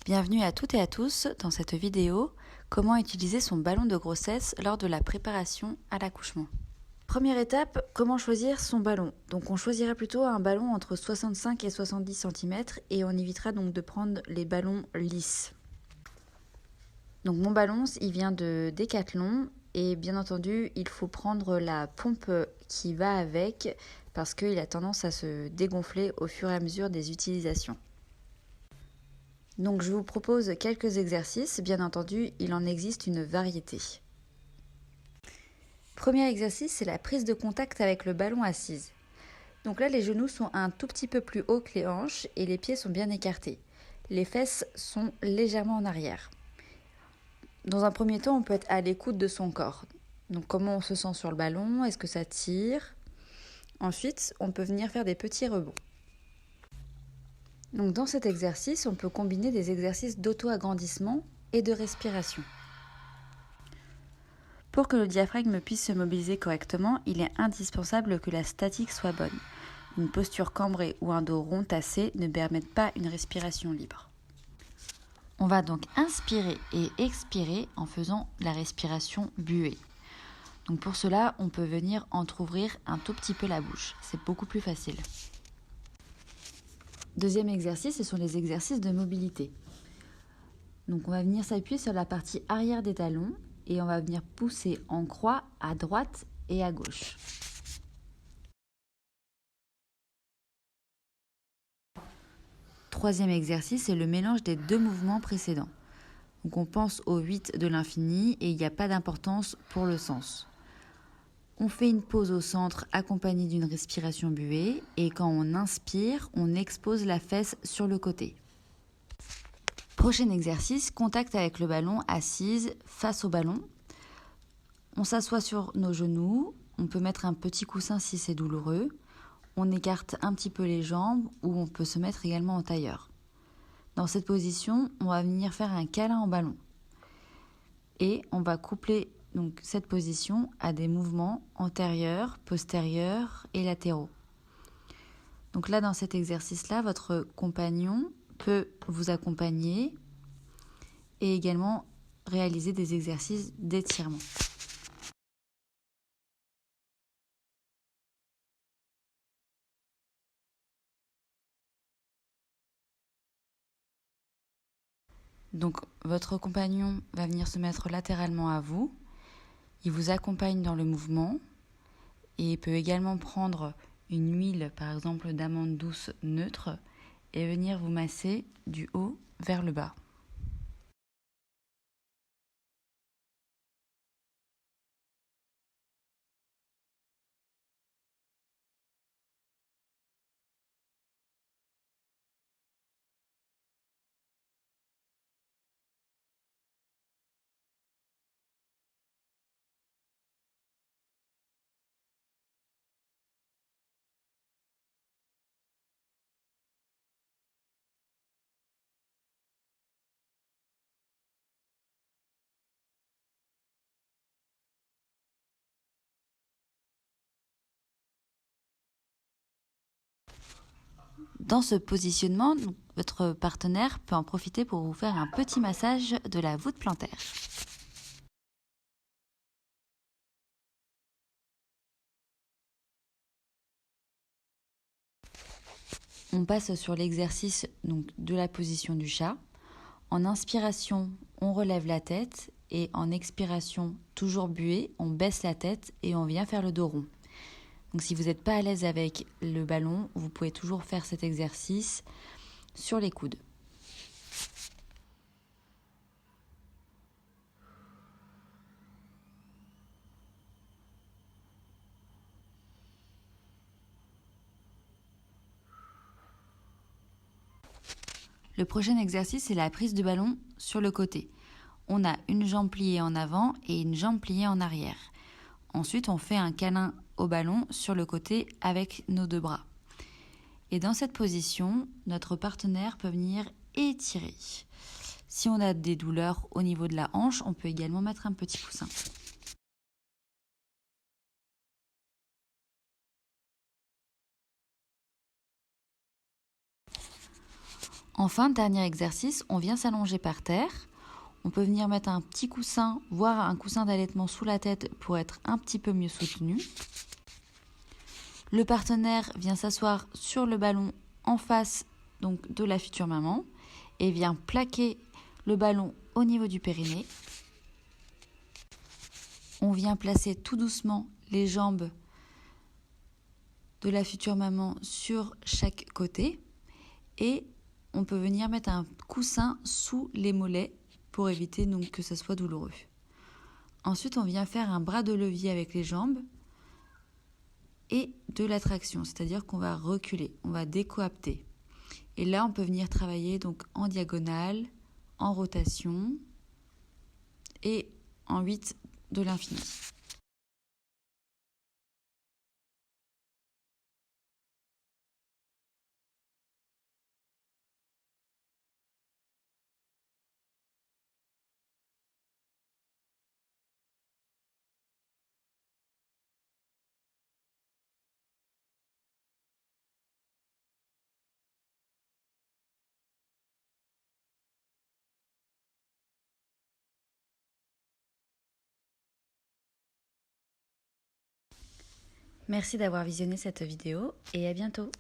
Bienvenue à toutes et à tous dans cette vidéo, comment utiliser son ballon de grossesse lors de la préparation à l'accouchement. Première étape, comment choisir son ballon. Donc on choisira plutôt un ballon entre 65 et 70 cm et on évitera donc de prendre les ballons lisses. Donc mon ballon, il vient de Decathlon et bien entendu, il faut prendre la pompe qui va avec parce qu'il a tendance à se dégonfler au fur et à mesure des utilisations. Donc je vous propose quelques exercices, bien entendu, il en existe une variété. Premier exercice, c'est la prise de contact avec le ballon assise. Donc là, les genoux sont un tout petit peu plus hauts que les hanches et les pieds sont bien écartés. Les fesses sont légèrement en arrière. Dans un premier temps, on peut être à l'écoute de son corps. Donc comment on se sent sur le ballon, est-ce que ça tire? Ensuite, on peut venir faire des petits rebonds. Donc dans cet exercice, on peut combiner des exercices d'auto-agrandissement et de respiration. Pour que le diaphragme puisse se mobiliser correctement, il est indispensable que la statique soit bonne. Une posture cambrée ou un dos rond tassé ne permettent pas une respiration libre. On va donc inspirer et expirer en faisant la respiration buée. Donc pour cela, on peut venir entrouvrir un tout petit peu la bouche. C'est beaucoup plus facile. Deuxième exercice, ce sont les exercices de mobilité. Donc on va venir s'appuyer sur la partie arrière des talons et on va venir pousser en croix à droite et à gauche. Troisième exercice, c'est le mélange des deux mouvements précédents. Donc on pense au 8 de l'infini et il n'y a pas d'importance pour le sens. On fait une pause au centre accompagnée d'une respiration buée et quand on inspire, on expose la fesse sur le côté. Prochain exercice, contact avec le ballon assise face au ballon. On s'assoit sur nos genoux, on peut mettre un petit coussin si c'est douloureux. On écarte un petit peu les jambes ou on peut se mettre également en tailleur. Dans cette position, on va venir faire un câlin au ballon. Et on va coupler donc cette position à des mouvements antérieurs, postérieurs et latéraux. Donc là, dans cet exercice-là, votre compagnon peut vous accompagner et également réaliser des exercices d'étirement. Donc votre compagnon va venir se mettre latéralement à vous, il vous accompagne dans le mouvement et peut également prendre une huile, par exemple d'amande douce neutre, et venir vous masser du haut vers le bas. Dans ce positionnement, votre partenaire peut en profiter pour vous faire un petit massage de la voûte plantaire. On passe sur l'exercice donc de la position du chat. En inspiration, on relève la tête et en expiration, toujours buée, on baisse la tête et on vient faire le dos rond. Donc si vous n'êtes pas à l'aise avec le ballon, vous pouvez toujours faire cet exercice sur les coudes. Le prochain exercice, c'est la prise de ballon sur le côté. On a une jambe pliée en avant et une jambe pliée en arrière. Ensuite, on fait un câlin au ballon sur le côté avec nos deux bras. Et dans cette position, notre partenaire peut venir étirer. Si on a des douleurs au niveau de la hanche, on peut également mettre un petit coussin. Enfin, dernier exercice, on vient s'allonger par terre. On peut venir mettre un petit coussin, voire un coussin d'allaitement sous la tête pour être un petit peu mieux soutenu. Le partenaire vient s'asseoir sur le ballon en face donc, de la future maman et vient plaquer le ballon au niveau du périnée. On vient placer tout doucement les jambes de la future maman sur chaque côté et on peut venir mettre un coussin sous les mollets pour éviter donc que ça soit douloureux. Ensuite, on vient faire un bras de levier avec les jambes et de la traction, c'est-à-dire qu'on va reculer, on va décoapter. Et là, on peut venir travailler donc en diagonale, en rotation et en 8 de l'infini. Merci d'avoir visionné cette vidéo et à bientôt.